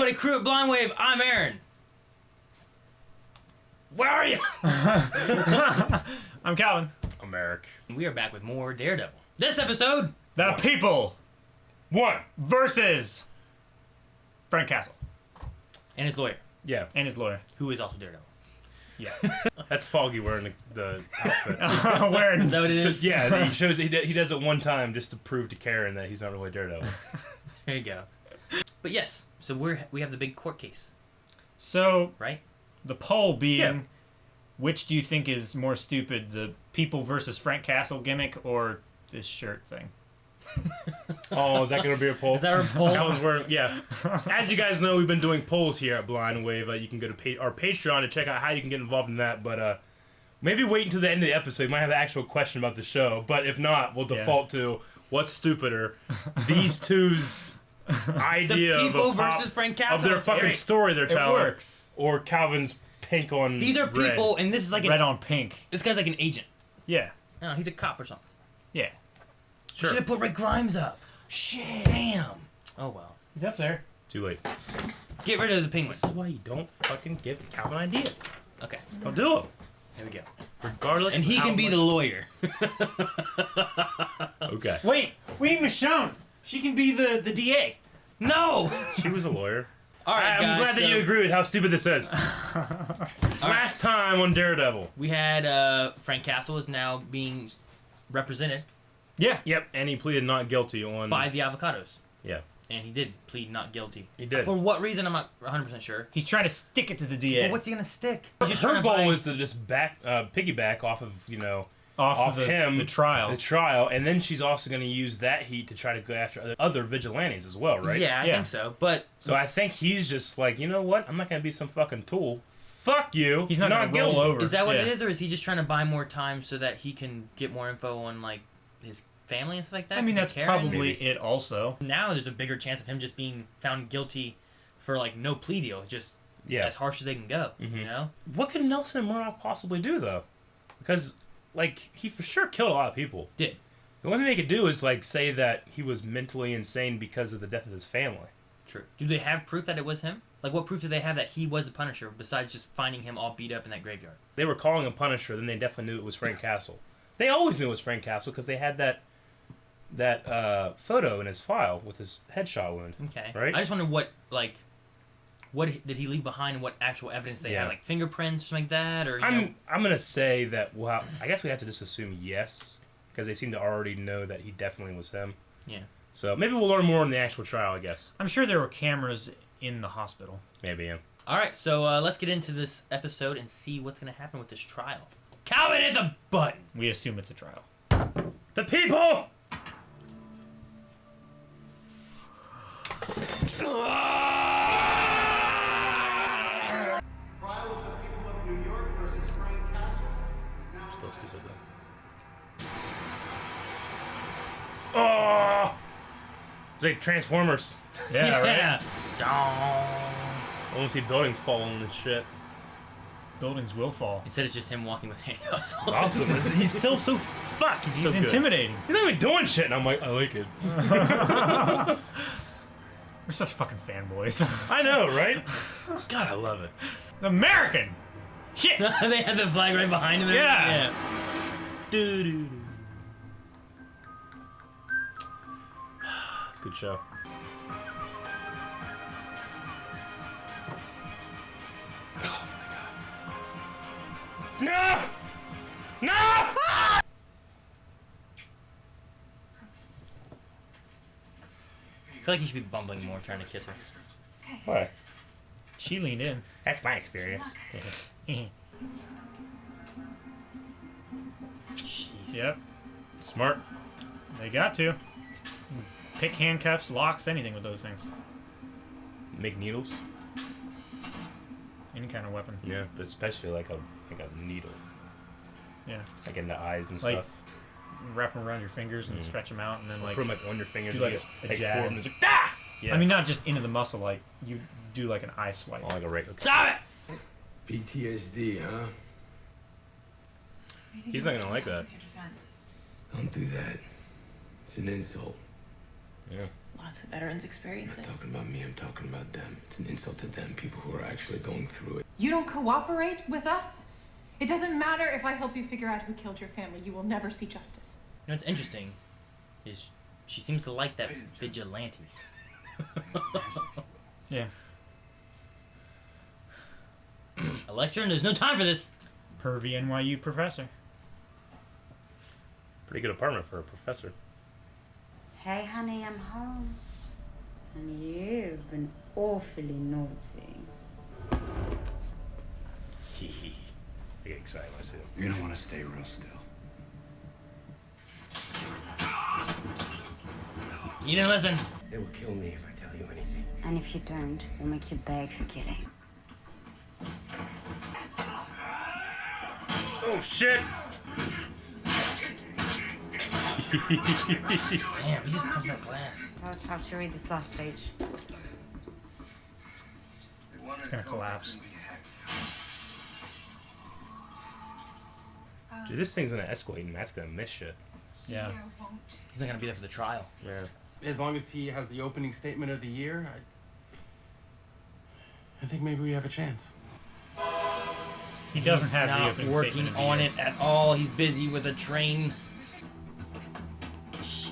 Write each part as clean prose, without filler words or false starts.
everybody, crew at Blind Wave. I'm Aaron. Where are you? I'm Calvin. I'm Eric. We are back with more Daredevil. This episode, The People One versus Frank Castle and his lawyer, Yeah, and his lawyer. who is also Daredevil. Yeah. that's Foggy wearing the outfit. Wearing. Is that what it is? So, yeah, he shows he does it one time just to prove to Karen that he's not really Daredevil. There you go. But yes, so we have the big court case, So right? the poll being, Yeah. which do you think is more stupid, the People versus Frank Castle gimmick or this shirt thing? Oh, is that going to be a poll? Is that our poll? Calvin's wearing, yeah. As you guys know, we've been doing polls here at Blind Wave. You can go to our Patreon to check out how you can get involved in that. But maybe wait until the end of the episode. We might have an actual question about the show. But if not, we'll default to what's stupider. These two's idea The People of a versus Frank Castle. of their It's fucking great. story they're It telling. works. Or Calvin's pink on These are red. people, and this is like Red on pink. this guy's like an agent. Yeah. I don't know, he's a cop or something. Yeah. Sure. Should have put Rick Grimes up. Shit. Damn. Oh well. He's up there. Too late. Get rid of the penguin. This is why you don't fucking give Calvin ideas. Okay. Don't do them. There we go. Regardless And of he how can be much- the lawyer. Okay. Wait, we ain't Michonne. She can be the DA. No. She was a lawyer. All right, I'm guys, glad that so you agree with how stupid this is. Last time on Daredevil. We had Frank Castle is now being represented Yeah. Yep, and he pleaded not guilty on... by the Avocados. Yeah, And he did plead not guilty. he did. For what reason, I'm not 100% sure. He's trying to stick it to the DA. Well, what's he going to stick? He's just trying Her to buy- goal was to just piggyback off of, off of him, the trial. the trial, and then she's also going to use that heat to try to go after other vigilantes as well, right? Yeah, I Yeah. think so. But So I think he's just like, you know what? I'm not going to be some fucking tool. Fuck you. He's not gonna roll guilty. over. is that what Yeah. it is, or is he just trying to buy more time so that he can get more info on like his family and stuff like that? I mean, 'Cause that's he's Karen? probably Maybe. it also. Now there's a bigger chance of him just being found guilty for like no plea deal. It's just Yeah. as harsh as they can go. You Mhm. know? What could Nelson and Murdoch possibly do, though? Because, like, he for sure killed a lot of people. Did. The only thing they could do is, like, say that he was mentally insane because of the death of his family. True. Do they have proof that it was him? Like, what proof do they have that he was the Punisher besides just finding him all beat up in that graveyard? They were calling him Punisher, then they definitely knew it was Frank Castle. They always knew it was Frank Castle because they had that photo in his file with his headshot wound. Okay. Right? I just wonder what did he leave behind and what actual evidence they Yeah. had? Like fingerprints or something like that? Or, you know, I'm going to say that, well, I guess we have to just assume yes, because they seem to already know that he definitely was him. Yeah. So maybe we'll learn more in the actual trial, I guess. I'm sure there were cameras in the hospital. Maybe, yeah. All right, so let's get into this episode and see what's going to happen with this trial. Calvin hit the button! We assume it's a trial. The people! Trial of the people of New York versus Frank Castle is now Still stupid, though. Oh! It's like Transformers. Yeah, right? Dong. I want to see buildings falling and shit. Buildings will fall. Instead, it's just him walking with handcuffs. It's awesome. He's still so... Fuck, he's so He's good. intimidating. He's not even doing shit, and I'm like, I like it. We're such fucking fanboys. I know, right? God, I love it. American! Shit! They had the flag right behind him. and Yeah. everything. Doo-doo-doo. It's a good show. Oh my god. No! No! I feel like he should be bumbling more trying to kiss her. Why? She leaned in. That's my experience. Jeez. Yep. Smart. They got to. Pick handcuffs, locks, anything with those things. Make needles. Any kind of weapon. Yeah, but especially like a needle, Yeah. like in the eyes and Like, stuff. Wrap them around your fingers and stretch them out and then like... Put them like on your fingers. do and like you a just, jab. form, and it's like, ah! Yeah. I mean, not just into the muscle, like, you do like an eye swipe. Oh, like a regular. Stop it! PTSD, huh? He's not gonna like that. Don't do that. It's an insult. Yeah. lots of veterans experience I'm it. not talking about me, I'm talking about them. It's an insult to them, people who are actually going through it. You don't cooperate with us? It doesn't matter if I help you figure out who killed your family. You will never see justice. You know what's interesting is she seems to like that vigilante. Yeah. A lecture, and there's no time for this. Pervy NYU professor. Pretty good apartment for a professor. Hey, honey, I'm home. And you've been awfully naughty. I get excited when I see him. You're gonna want to stay real still. You didn't listen. It will kill me if I tell you anything. And if you don't, we'll make you beg for killing. Oh shit! Damn, he just punched that glass. Tell us how to read this last page. It's gonna collapse. Dude, this thing's gonna escalate and Matt's gonna miss shit. Yeah. He's not gonna be there for the trial. Yeah. As long as he has the opening statement of the year, I think maybe we have a chance. He doesn't He's have the not opening working statement of the on year. it at all. He's busy with a train.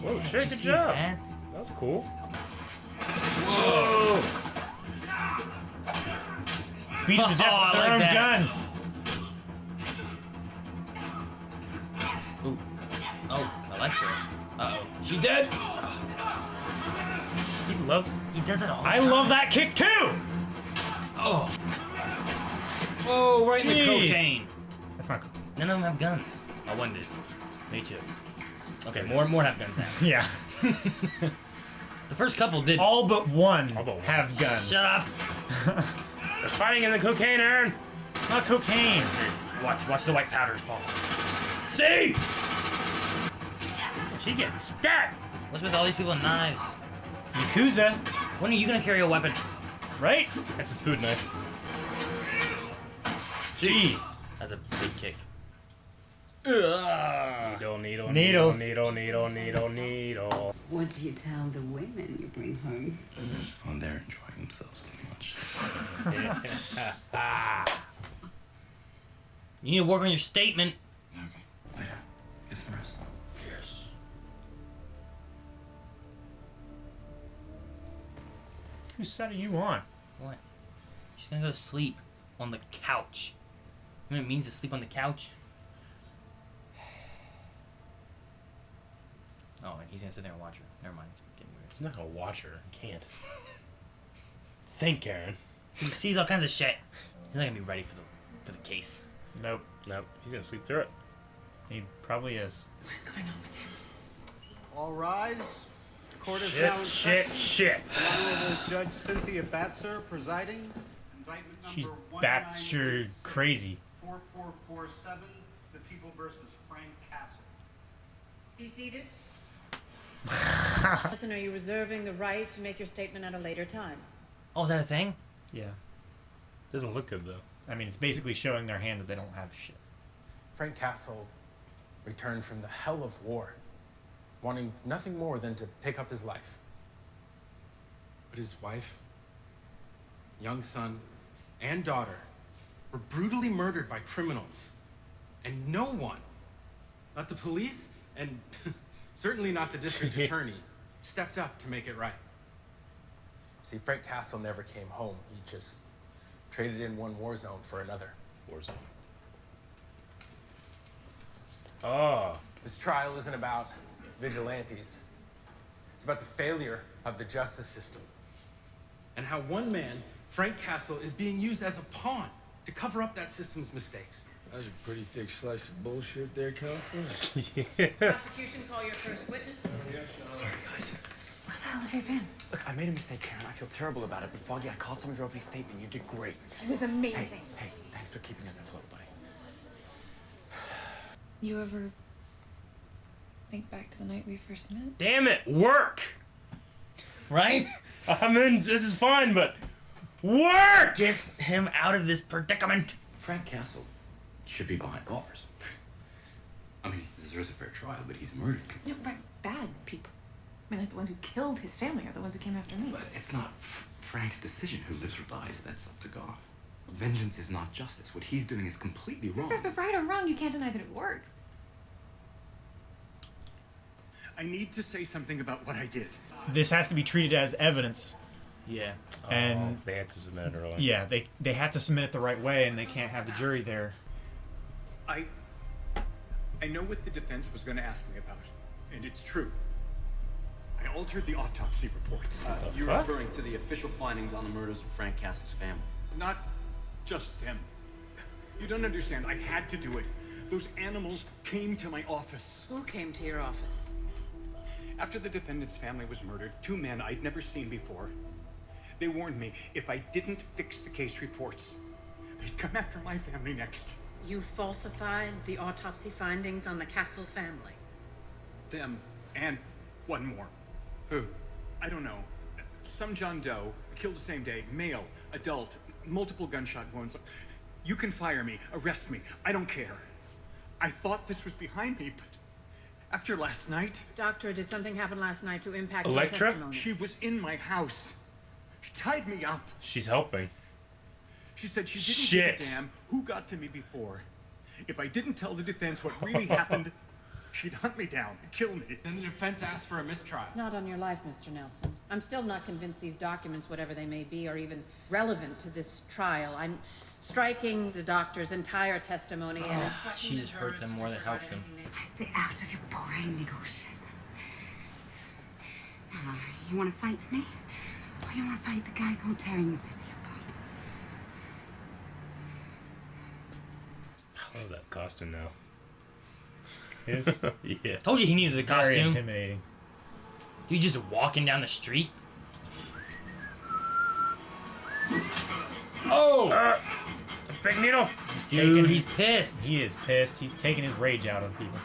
Oh Did shit, you good see job. that? That was cool. Whoa! Beat him to death Oh, with I their like own that. guns. Ooh. Oh, Alexa. Uh-oh. She's dead! He loves. He does it all the I time. love that kick too. Oh. Whoa, right in the Jeez. cocaine. That's not cocaine. None of them have guns. Oh, one did. Me too. Okay, more have guns now. Yeah. The first couple did. All but one All but one. have guns. Shut up! They're fighting in the cocaine, Aaron. It's not cocaine. Watch the white powders fall. See? She getting stabbed. What's with all these people with knives? Yakuza, When are you gonna carry a weapon? right? That's his food knife. Jeez. That's a big kick. Needle, needle, Needles. needle, needle, needle, needle. What do you tell the women you bring home? Oh, they're enjoying themselves too much. You need to work on your statement. Okay. Later. Get some rest. Yes. Whose side are you on? What? She's gonna go sleep on the couch. You know what it means to sleep on the couch? Oh, and he's gonna sit there and watch her. Never mind. It's getting weird. I'm not gonna watch her. I can't. Think, Aaron. He sees all kinds of shit. He's not gonna be ready for the case. Nope. Nope. He's gonna sleep through it. He probably is. What is going on with him? All rise. Court is Shit, now in shit, session. shit. The Honorable Judge Cynthia Batser presiding. Indictment She's number Batster crazy. 4447, the people versus Frank Castle. Be seated. Listen, are you reserving the right to make your statement at a later time? Oh, is that a thing? Yeah. Doesn't look good though. I mean, it's basically showing their hand that they don't have shit. Frank Castle returned from the hell of war, wanting nothing more than to pick up his life. But his wife, young son, and daughter were brutally murdered by criminals. And no one, not the police, and certainly not the district attorney, stepped up to make it right. See, Frank Castle never came home. He just traded in one war zone for another. Warzone. Oh. This trial isn't about vigilantes. It's about the failure of the justice system. And how one man, Frank Castle, is being used as a pawn to cover up that system's mistakes. That was a pretty thick slice of bullshit there, Counselor. Prosecution, call your first witness. Sorry, guys. Where the hell have you been? Look, I made a mistake, Karen. I feel terrible about it. But Foggy, I called someone's opening statement. You did great. It was amazing. Hey, thanks for keeping us afloat, buddy. You ever think back to the night we first met? Damn it! Work! Right? I mean, this is fine, but work! Get him out of this predicament. Frank Castle should be behind bars. I mean, he deserves a fair trial, but he's murdered people. No, right. Bad people. I mean, like, the ones who killed his family are the ones who came after me. But it's not Frank's decision who lives or dies. That's up to God. Vengeance is not justice. What he's doing is completely wrong. But right or wrong, you can't deny that it works. I need to say something about what I did. This has to be treated as evidence. Yeah. And they had to submit it early. yeah, they have to submit it the right way, and they can't have the jury there. I know what the defense was going to ask me about, and it's true. I altered the autopsy reports. You're referring to the official findings on the murders of Frank Castle's family. Not just them. You don't understand. I had to do it. Those animals came to my office. Who came to your office? After the defendant's family was murdered, 2 men I'd never seen before. They warned me if I didn't fix the case reports, they'd come after my family next. You falsified the autopsy findings on the Castle family. Them and one more. Who? I don't know. Some John Doe, killed the same day, male, adult, multiple gunshot wounds. You can fire me, arrest me, I don't care. I thought this was behind me, but after last night... Doctor, did something happen last night to impact Electra? your testimony? She was in my house. She tied me up. She's helping. She said she didn't give a damn who got to me before. If I didn't tell the defense what really happened, she'd hunt me down and kill me. Then the defense asked for a mistrial. Not on your life, Mr. Nelson. I'm still not convinced these documents, whatever they may be, are even relevant to this trial. I'm striking the doctor's entire testimony and... She just hurt them more than helped them. Stay out of your boring legal shit. Now, you want to fight me? Or you want to fight the guys who are tearing your city apart? I love that costume now. His Yeah. Told you he needed a very costume. intimidating. You just walking down the street. Oh! It's a big needle. Dude, he's pissed. He is pissed. He's taking his rage out on people.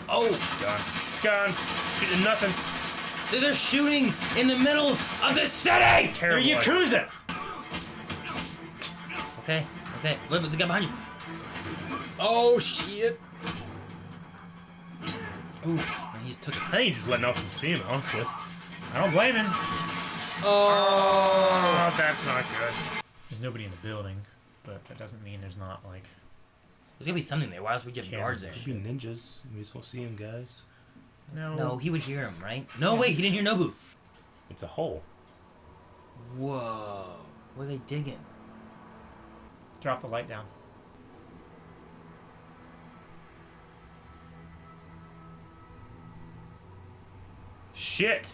Oh, Gone. Shooting nothing. they're shooting in the middle of the city. Terrible. They're Yakuza! Okay. Look at the guy behind you. Oh shit. Ooh, man, he just took it. I think he's just letting off some steam, honestly. I don't blame him. Oh, that's not good. There's nobody in the building, but that doesn't mean there's not, like... There's gotta be something there. Why else would we get guards there? Could be ninjas. We just won't see him, guys. No, he would hear him, right? No, wait, he didn't hear Nobu. It's a hole. Whoa. What are they digging? Drop the light down. Shit.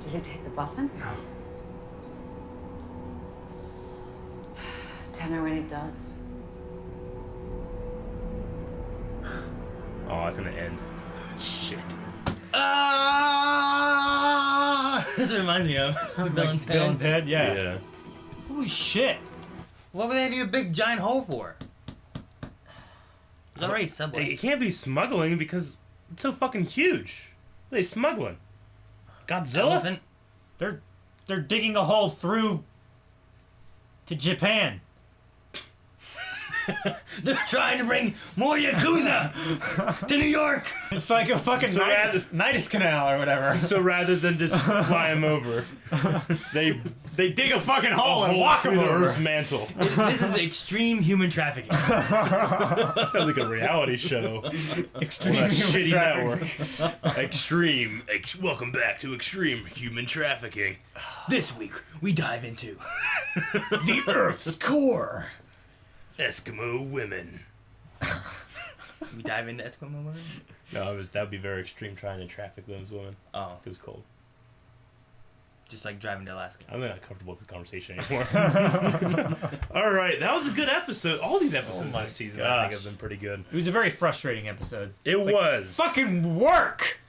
Did it hit the button? No. Tell me when it does. Oh, it's gonna end. Shit. Ah! This reminds me of Bill and Ted. Bill and Ted, yeah. Yeah. Holy shit. What would they need a big giant hole for? There's already Subway. It can't be smuggling because it's so fucking huge. What are they smuggling? Godzilla? Elephant. They're digging a hole through to Japan. They're trying to bring more Yakuza to New York. It's like a fucking So Nidus Canal or whatever. So rather than just fly him over, they dig a fucking hole and walk him through the over. Earth's mantle. This is extreme human trafficking. Sounds like a reality show. Extreme On a human shitty trafficking. network. Extreme. Welcome back to Extreme Human Trafficking. This week, we dive into The Earth's core. Eskimo women. we dive into Eskimo women. No, that would be very extreme trying to traffic those women. Oh, It was cold. just like driving to Alaska. I'm not comfortable with the conversation anymore. All right, that was a good episode. All these episodes my this season, I gosh. think, have been pretty good. It was a very frustrating episode. It was. Fucking work!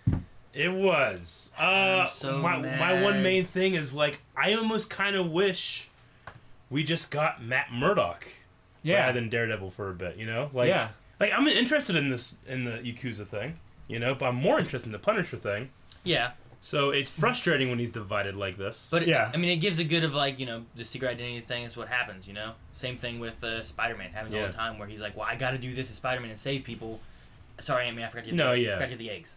It was. I'm so my mad. one main thing is, like, I almost kind of wish we just got Matt Murdock rather than Daredevil for a bit, you know? Like, Yeah. Like, I'm interested in the Yakuza thing, you know, but I'm more interested in the Punisher thing. Yeah. So it's frustrating when he's divided like this. But I mean, it gives a good of like, you know, the secret identity thing is what happens, you know? Same thing with Spider-Man happens all the time where he's like, well, I gotta do this as Spider-Man and save people. Sorry, Aunt May, I forgot to get the eggs.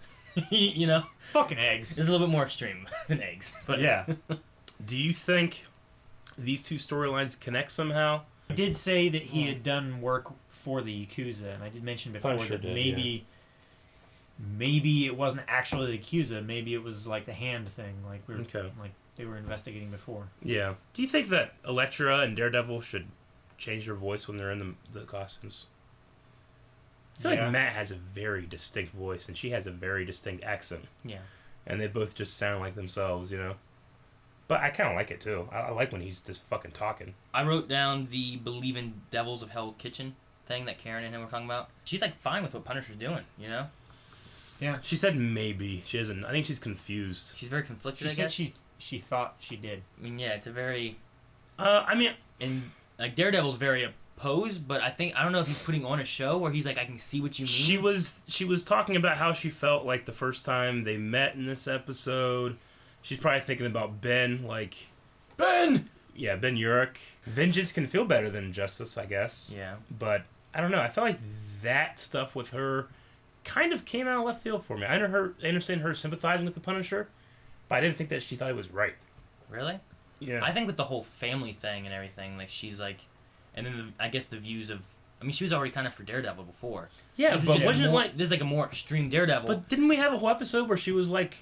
You know, Fucking eggs. it's a little bit more extreme than eggs. But Yeah. Do you think these two storylines connect somehow? I did say that he had done work for the Yakuza, and I did mention before Punisher that did, maybe it wasn't actually the Yakuza. Maybe it was like the hand thing, like Okay. like they were investigating before. Yeah. Do you think that Elektra and Daredevil should change their voice when they're in the costumes? I feel Yeah. like Matt has a very distinct voice, and she has a very distinct accent. yeah. And they both just sound like themselves, you know? But I kind of like it, too. I like when he's just fucking talking. I wrote down the Believe in Devils of Hell Kitchen thing that Karen and him were talking about. She's like fine with what Punisher's doing, you know? Yeah. She said maybe. She doesn't. I think she's confused. She's very conflicted, She I said guess. she thought she did. I mean, yeah, it's a very... I mean... And, like, Daredevil's very opposed, but I don't know if he's putting on a show where he's like, I can see what you mean. She was talking about how she felt like the first time they met in this episode. She's probably thinking about Ben, like... Ben! Yeah, Ben Urich. Vengeance can feel better than justice, I guess. Yeah. But, I don't know. I felt like that stuff with her kind of came out of left field for me. I understand her sympathizing with the Punisher, but I didn't think that she thought it was right. Really? Yeah. I think with the whole family thing and everything, like, she's like... And then, I guess, the views of... I mean, she was already kind of for Daredevil before. Yeah, This is but just wasn't it more, like... This is like a more extreme Daredevil. But didn't we have a whole episode where she was, like,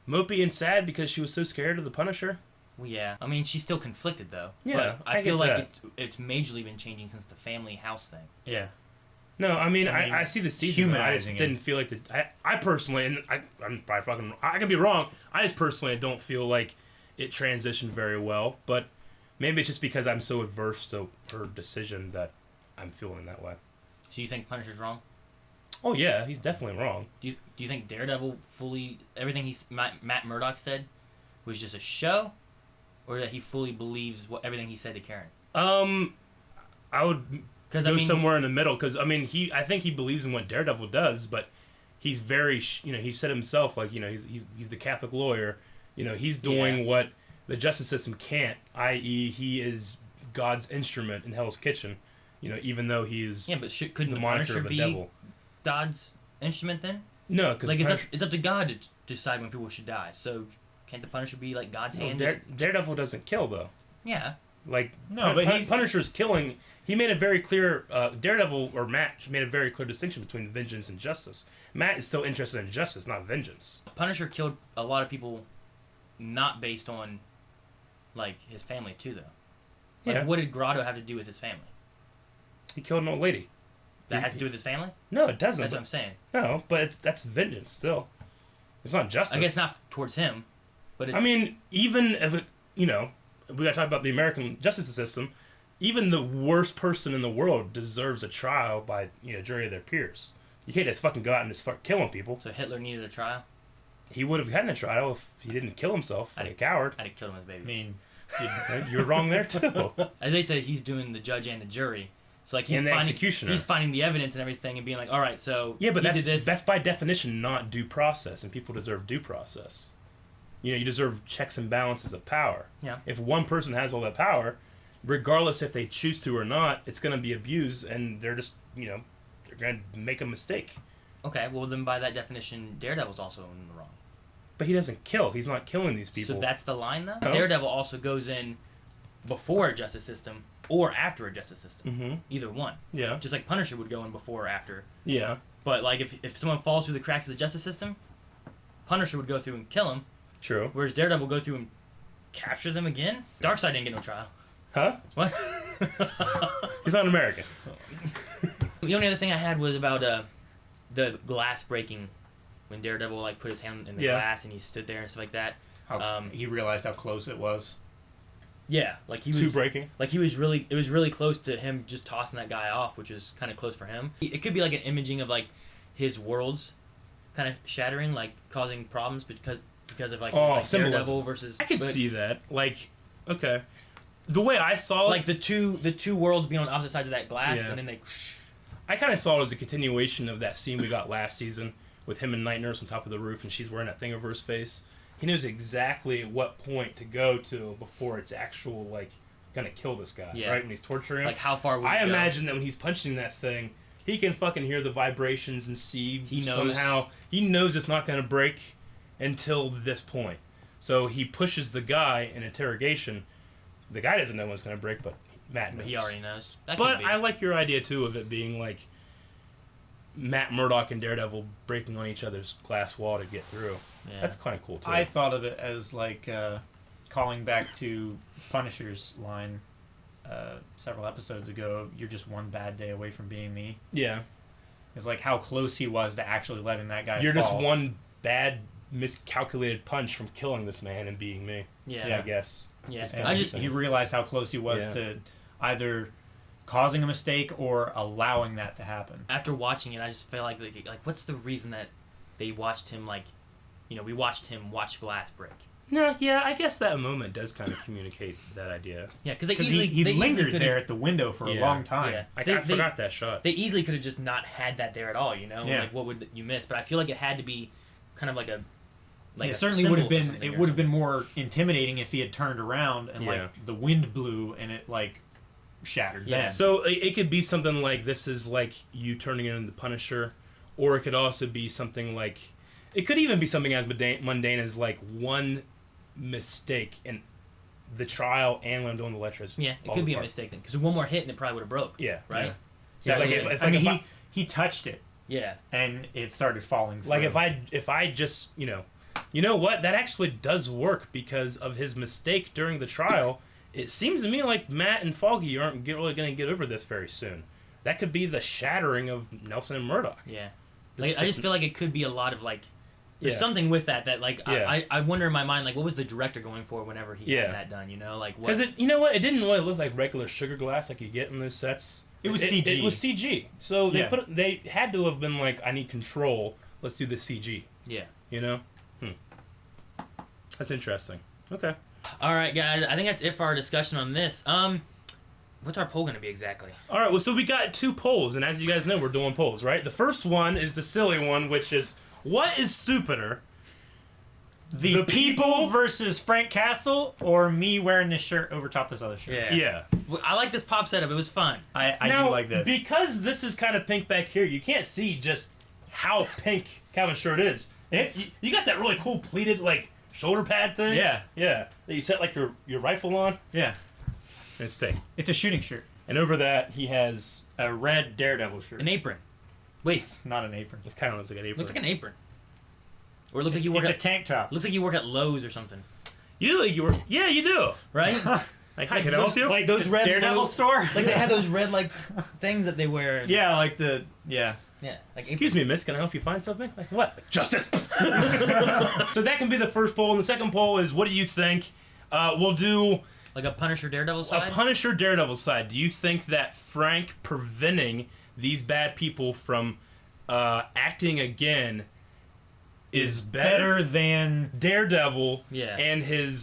mopey and sad because she was so scared of the Punisher? Well, yeah. I mean, she's still conflicted, though. Yeah, But I I feel get like it's majorly been changing since the family house thing. Yeah. No, I mean, I mean, I see the season, but I just humanizing didn't feel like I personally, and I'm probably fucking... I can be wrong. I just personally don't feel like it transitioned very well, but maybe it's just because I'm so adverse to her decision that I'm feeling that way. So you think Punisher's wrong? Oh, yeah, he's definitely wrong. Do you think Daredevil fully... Everything Matt Murdock said was just a show? Or that he fully believes everything he said to Karen? I would go somewhere in the middle, because, I mean, I think he believes in what Daredevil does, but he's very... he said himself, like, he's the Catholic lawyer. He's doing what the justice system can't, i.e. he is God's instrument in Hell's Kitchen, even though he is couldn't the monitor Punisher of the be devil. God's instrument then? No, because like it's up to God to decide when people should die. So can't the Punisher be like God's hand? Daredevil doesn't kill, though. Yeah. Like, no, but Punisher's killing. He made a very clear... Daredevil, or Matt, made a very clear distinction between vengeance and justice. Matt is still interested in justice, not vengeance. Punisher killed a lot of people not based on, like, his family, too, though. Like, Yeah. what did Grotto have to do with his family? He killed an old lady. That has to do with his family? No, it doesn't. That's what I'm saying. No, but that's vengeance still. It's not justice. I guess not towards him, but it's... I mean, even if it, we gotta talk about the American justice system. Even the worst person in the world deserves a trial by jury of their peers. You can't just fucking go out and just start killing people. So Hitler needed a trial? He would have gotten a trial if he didn't kill himself like a coward. I'd have killed him as a baby. I mean, you're wrong there too. As they said, he's doing the judge and the jury. So like And the executioner. He's finding the evidence and everything and being like, all right, so Yeah, but he did this. that's by definition not due process, and people deserve due process. You deserve checks and balances of power. Yeah. If one person has all that power, regardless if they choose to or not, it's going to be abused, and they're just, they're going to make a mistake. Okay, well then by that definition, Daredevil's also in the wrong. But he doesn't kill. He's not killing these people. So that's the line, though? No. Daredevil also goes in before a justice system or after a justice system. Mm-hmm. Either one. Yeah. Just like Punisher would go in before or after. Yeah. But like if someone falls through the cracks of the justice system, Punisher would go through and kill him. True. Whereas Daredevil would go through and capture them again. Darkseid didn't get no trial. Huh? What? He's not American. The only other thing I had was about the glass breaking when Daredevil like put his hand in the glass and he stood there and stuff like that. He realized how close it was. Yeah, like he was to breaking. Like it was really close to him just tossing that guy off, which was kind of close for him. It could be like an imaging of like his worlds kind of shattering, like causing problems because of like, Daredevil versus. I could see that. Like, okay, the way I saw it, like the two worlds being on opposite sides of that glass, and then they. I kind of saw it as a continuation of that scene we got last season with him and Night Nurse on top of the roof, and she's wearing that thing over his face. He knows exactly what point to go to before it's gonna kill this guy. Yeah. Right when he's torturing him. Like how far would I he go? imagine that when he's punching that thing, He can fucking hear the vibrations and see He knows. somehow. He knows it's not going to break until this point. So he pushes the guy in interrogation. The guy doesn't know when it's going to break, but Matt knows. But he already knows. That But could be. I like your idea, too, of it being like Matt Murdock and Daredevil breaking on each other's glass wall to get through. Yeah. That's kind of cool, too. I thought of it as like calling back to Punisher's line several episodes ago. You're just one bad day away from being me. Yeah. It's like how close he was to actually letting that guy You're fall. just one bad, miscalculated punch from killing this man and being me. Yeah. I guess. Yeah. And he realized how close he was to either causing a mistake or allowing that to happen. After watching it, I just feel like what's the reason that they watched him we watched him watch glass break? No, yeah, I guess that moment does kind of communicate that idea. Yeah, because he lingered there at the window for a long time. Yeah. I forgot that shot. They easily could have just not had that there at all, you know? Yeah. Like, what would you miss? But I feel like it had to be kind of like a... It certainly would have been. It would have been more intimidating if he had turned around and like the wind blew and it like shattered. Yeah. Then. So it could be something like this is like you turning into the Punisher, or it could also be something like it could even be something as mundane as like one mistake in the trial and when I'm doing the lectures. Yeah, it could be a mistake then because one more hit and it probably would have broke. Yeah. Right. Yeah. It's like he touched it. Yeah. And it started falling through. Like if I just you know what, that actually does work because of his mistake during the trial. It seems to me like Matt and Foggy aren't really going to get over this very soon. That could be the shattering of Nelson and Murdoch. Yeah. Like, I just feel like it could be a lot of like there's something with that like I wonder in my mind like what was the director going for whenever he had that done, you know, like what? Because you know what, it didn't really look like regular sugar glass like you get in those sets. It was CG. It was CG. So they had to have been like, I need control. Let's do the CG. Yeah. You know. That's interesting. Okay. All right, guys. I think that's it for our discussion on this. What's our poll going to be exactly? All right. Well, so we got 2 polls, and as you guys know, we're doing polls, right? The first one is the silly one, which is what is stupider? The people versus Frank Castle, or me wearing this shirt over top this other shirt. Yeah. I like this pop setup. It was fun. I do like this because this is kind of pink back here. You can't see just how pink Calvin's shirt is. You got that really cool pleated like shoulder pad thing. Yeah. That you set like your rifle on. Yeah. And it's pink. It's a shooting shirt. And over that he has a red Daredevil shirt. An apron. Wait, it's not an apron. It kind of looks like an apron. Looks like an apron. Or it looks like you work a tank top. Looks like you work at Lowe's or something. You look like you work. Yeah, you do. Right? Like, hi, can I help you? Like those red Daredevil store. Like they have those red like things that they wear. Yeah, like the Yeah. Like, excuse me, miss, can I help you find something? Like what? Justice. So that can be the first poll, and the second poll is what do you think? We'll do like a Punisher Daredevil side. A Punisher Daredevil side. Do you think that Frank preventing these bad people from acting again is better than Daredevil Yeah. and his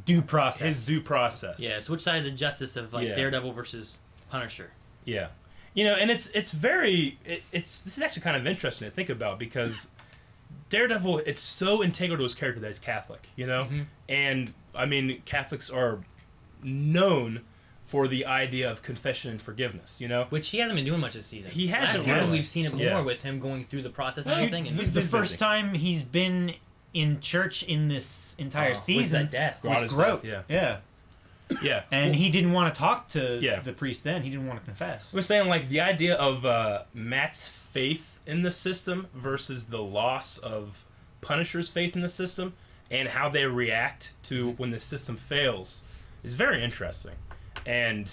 due process? His due process. Yeah. So which side of the justice of like Daredevil versus Punisher? Yeah. You know, and it's this is actually kind of interesting to think about because Daredevil, it's so integral to his character that he's Catholic, you know? Mm-hmm. And, I mean, Catholics are known for the idea of confession and forgiveness, you know? Which he hasn't been doing much this season. He hasn't Last season really. we've seen it more with him going through the process and everything. And the first time he's been in church in this entire season was that death. was Groat. Yeah. Yeah. And he didn't want to talk to the priest then. He didn't want to confess. We're saying, like, the idea of Matt's faith in the system versus the loss of Punisher's faith in the system and how they react to when the system fails is very interesting. And,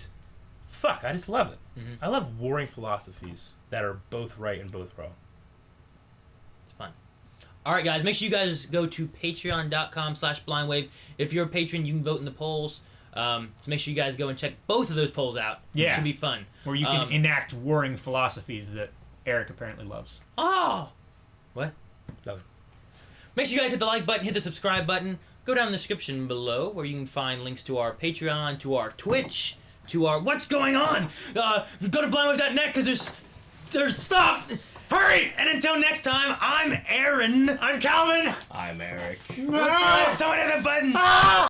fuck, I just love it. I love warring philosophies that are both right and both wrong. It's fun. All right, guys, make sure you guys go to patreon.com/blindwave. If you're a patron, you can vote in the polls. So make sure you guys go and check both of those polls out. Yeah. It should be fun. Where you can enact warring philosophies that Eric apparently loves. Oh! What? No. Make sure you guys hit the like button, hit the subscribe button. Go down in the description below where you can find links to our Patreon, to our Twitch, to our What's Going On? Go to blindwave.net because there's stuff! Hurry! And until next time, I'm Aaron. I'm Calvin. I'm Eric. Someone hit the button!